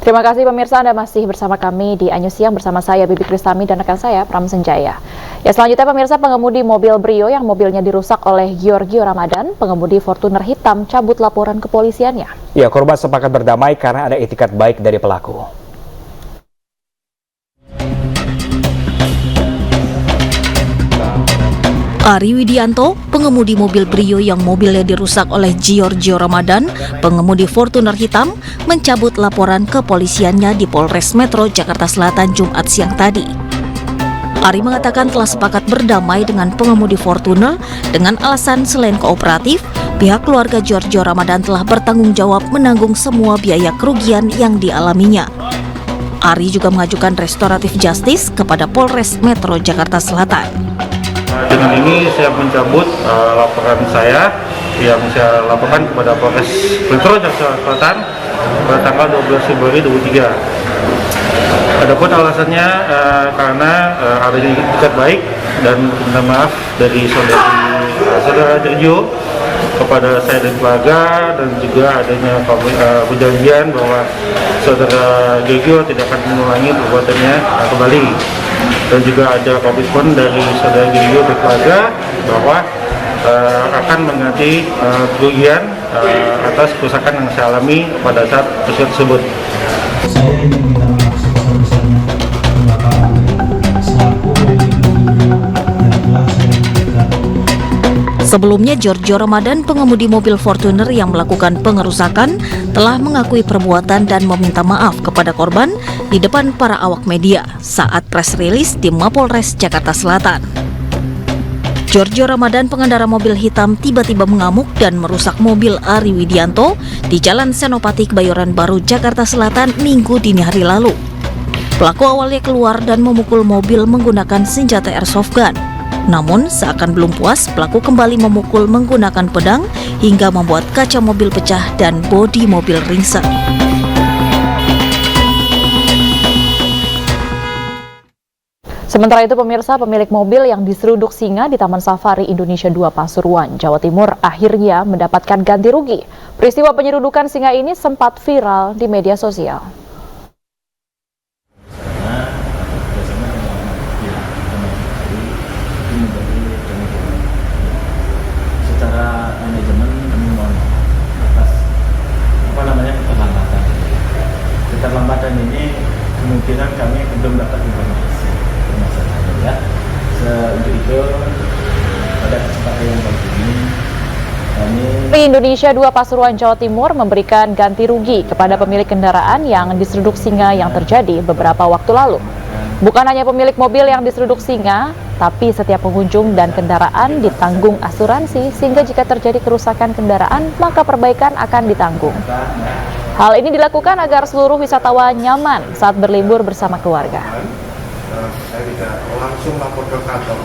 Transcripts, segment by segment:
Terima kasih pemirsa, Anda masih bersama kami di Anyus Siang bersama saya Bibi Kristami dan rekan saya Pram Senjaya. Ya, selanjutnya pemirsa, pengemudi mobil Brio yang mobilnya dirusak oleh Giorgio Ramadan, pengemudi Fortuner hitam cabut laporan kepolisiannya. Ya, korban sepakat berdamai karena ada etikat baik dari pelaku. Ari Widianto, pengemudi mobil Brio yang mobilnya dirusak oleh Giorgio Ramadan, pengemudi Fortuner hitam, mencabut laporan kepolisiannya di Polres Metro Jakarta Selatan Jumat siang tadi. Ari mengatakan telah sepakat berdamai dengan pengemudi Fortuner dengan alasan selain kooperatif, pihak keluarga Giorgio Ramadan telah bertanggung jawab menanggung semua biaya kerugian yang dialaminya. Ari juga mengajukan restoratif justice kepada Polres Metro Jakarta Selatan. Dengan ini saya mencabut laporan saya yang saya laporkan kepada Polres Metro Jakarta Selatan pada tanggal 12 Februari 2023. Adapun alasannya karena adanya etikat baik dan minta maaf dari saudara Giorgio kepada saya dan keluarga, dan juga adanya perjanjian bahwa saudara Giorgio tidak akan mengulangi perbuatannya kembali. Dan juga ada komitmen dari saudara Giorgio dan keluarga bahwa akan mengganti kerugian atas kerusakan yang saya alami pada saat peristiwa tersebut. Saya ingin minta maaf sebesar-besarnya kepada selaku yang telah saya berikan. Sebelumnya, Giorgio Ramadan, pengemudi mobil Fortuner yang melakukan pengerusakan, telah mengakui perbuatan dan meminta maaf kepada korban di depan para awak media saat press release di Mapolres Jakarta Selatan. Giorgio Ramadan, pengendara mobil hitam, tiba-tiba mengamuk dan merusak mobil Ari Widianto di Jalan Senopati Kebayoran Baru, Jakarta Selatan, Minggu dini hari lalu. Pelaku awalnya keluar dan memukul mobil menggunakan senjata airsoft gun. Namun, seakan belum puas, pelaku kembali memukul menggunakan pedang hingga membuat kaca mobil pecah dan bodi mobil ringsek. Sementara itu pemirsa, pemilik mobil yang diseruduk singa di Taman Safari Indonesia 2 Pasuruan, Jawa Timur akhirnya mendapatkan ganti rugi. Peristiwa penyerudukan singa ini sempat viral di media sosial. Secara manajemen kami mohon atas keterlambatan ini kemungkinan kami belum dapat informasi ya. Untuk itu pada kesempatan yang baik ini kami Indonesia 2 Pasuruan Jawa Timur memberikan ganti rugi kepada pemilik kendaraan yang diseruduk singa yang terjadi beberapa waktu lalu. Bukan hanya pemilik mobil yang diseruduk singa, tapi setiap pengunjung dan kendaraan ditanggung asuransi, sehingga jika terjadi kerusakan kendaraan, maka perbaikan akan ditanggung. Hal ini dilakukan agar seluruh wisatawan nyaman saat berlibur bersama keluarga. Saya tidak langsung lapor ke kantor.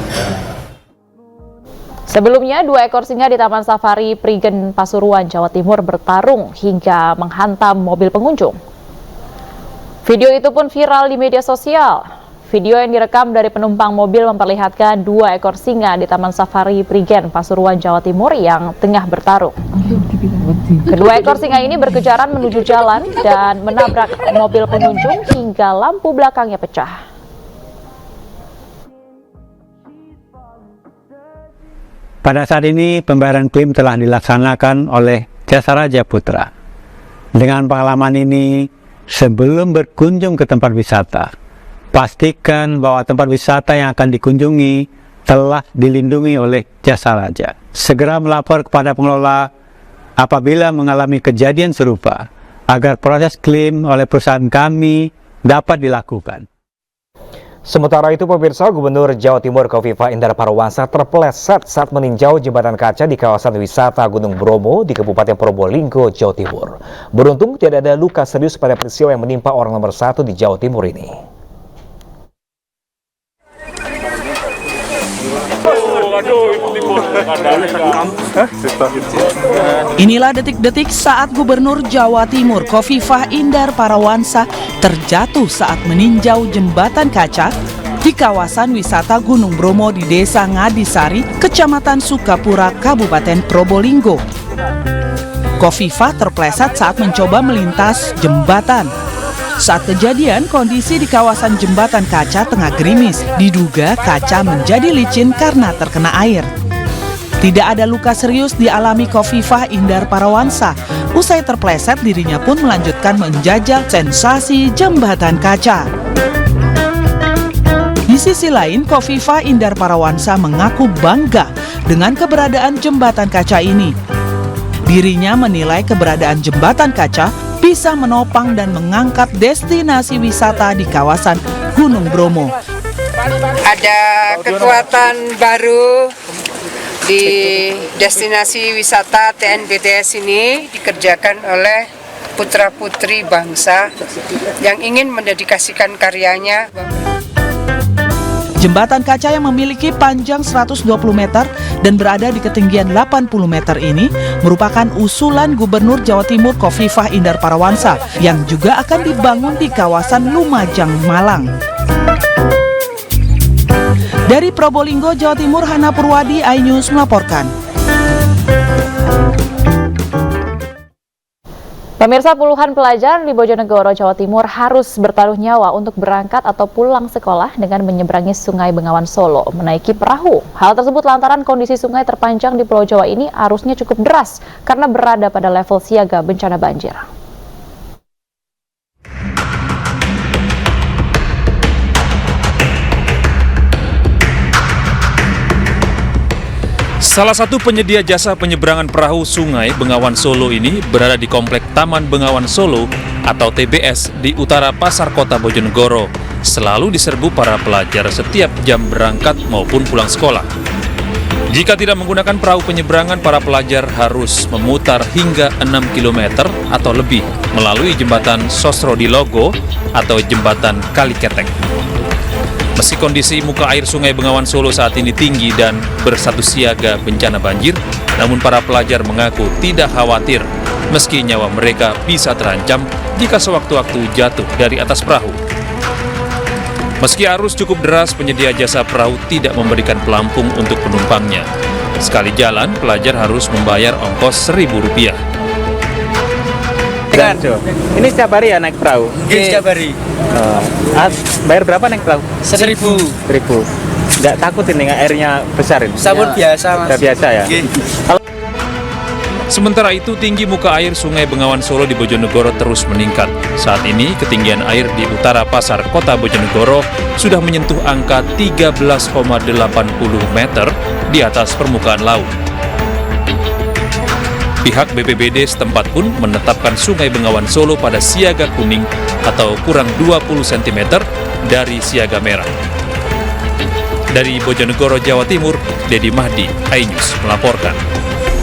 Sebelumnya, 2 ekor singa di Taman Safari Prigen Pasuruan, Jawa Timur bertarung hingga menghantam mobil pengunjung. Video itu pun viral di media sosial. Video yang direkam dari penumpang mobil memperlihatkan 2 ekor singa di Taman Safari Prigen Pasuruan, Jawa Timur yang tengah bertarung. Kedua ekor singa ini berkejaran menuju jalan dan menabrak mobil pengunjung hingga lampu belakangnya pecah. Pada saat ini pembayaran klaim telah dilaksanakan oleh Jasa Raja Putra. Dengan pengalaman ini, sebelum berkunjung ke tempat wisata, pastikan bahwa tempat wisata yang akan dikunjungi telah dilindungi oleh Jasa Raja. Segera melapor kepada pengelola apabila mengalami kejadian serupa, agar proses klaim oleh perusahaan kami dapat dilakukan. Sementara itu pemirsa, Gubernur Jawa Timur Khofifah Indar Parawansa terpeleset saat meninjau jembatan kaca di kawasan wisata Gunung Bromo di Kabupaten Probolinggo, Jawa Timur. Beruntung tidak ada luka serius pada peristiwa yang menimpa orang nomor 1 di Jawa Timur ini. Inilah detik-detik saat Gubernur Jawa Timur Khofifah Indar Parawansa terjatuh saat meninjau jembatan kaca di kawasan wisata Gunung Bromo di Desa Ngadisari, Kecamatan Sukapura, Kabupaten Probolinggo. Khofifah terpleset saat mencoba melintas jembatan. Saat kejadian, kondisi di kawasan Jembatan Kaca tengah gerimis. Diduga kaca menjadi licin karena terkena air. Tidak ada luka serius dialami Khofifah Indar Parawansa. Usai terpleset, dirinya pun melanjutkan menjajal sensasi jembatan kaca. Di sisi lain, Khofifah Indar Parawansa mengaku bangga dengan keberadaan jembatan kaca ini. Dirinya menilai keberadaan jembatan kaca bisa menopang dan mengangkat destinasi wisata di kawasan Gunung Bromo. Ada kekuatan baru di destinasi wisata TNBTS ini dikerjakan oleh putra-putri bangsa yang ingin mendedikasikan karyanya. Jembatan kaca yang memiliki panjang 120 meter dan berada di ketinggian 80 meter ini merupakan usulan Gubernur Jawa Timur Khofifah Indar Parawansa yang juga akan dibangun di kawasan Lumajang, Malang. Dari Probolinggo, Jawa Timur, Hana Purwadi, iNews melaporkan. Pemirsa, puluhan pelajar di Bojonegoro, Jawa Timur harus bertaruh nyawa untuk berangkat atau pulang sekolah dengan menyeberangi Sungai Bengawan Solo, menaiki perahu. Hal tersebut lantaran kondisi sungai terpanjang di Pulau Jawa ini arusnya cukup deras karena berada pada level siaga bencana banjir. Salah satu penyedia jasa penyeberangan perahu Sungai Bengawan Solo ini berada di Komplek Taman Bengawan Solo atau TBS di utara Pasar Kota Bojonegoro. Selalu diserbu para pelajar setiap jam berangkat maupun pulang sekolah. Jika tidak menggunakan perahu penyeberangan, para pelajar harus memutar hingga 6 km atau lebih melalui jembatan Sosrodilogo atau jembatan Kaliketek. Meski kondisi muka air Sungai Bengawan Solo saat ini tinggi dan berstatus siaga bencana banjir, namun para pelajar mengaku tidak khawatir meski nyawa mereka bisa terancam jika sewaktu-waktu jatuh dari atas perahu. Meski arus cukup deras, penyedia jasa perahu tidak memberikan pelampung untuk penumpangnya. Sekali jalan, pelajar harus membayar ongkos Rp1.000. Ini setiap hari ya naik perahu? Setiap hari. Bayar berapa naik perahu? 1.000. 1.000. Nggak takut ini airnya besar ini? Sabun biasa, Mas. Udah biasa ya? Sementara itu, tinggi muka air Sungai Bengawan Solo di Bojonegoro terus meningkat. Saat ini, ketinggian air di utara Pasar Kota Bojonegoro sudah menyentuh angka 13,80 meter di atas permukaan laut. Pihak BPBD setempat pun menetapkan Sungai Bengawan Solo pada siaga kuning atau kurang 20 cm dari siaga merah. Dari Bojonegoro, Jawa Timur, Dedi Mahdi, iNews melaporkan.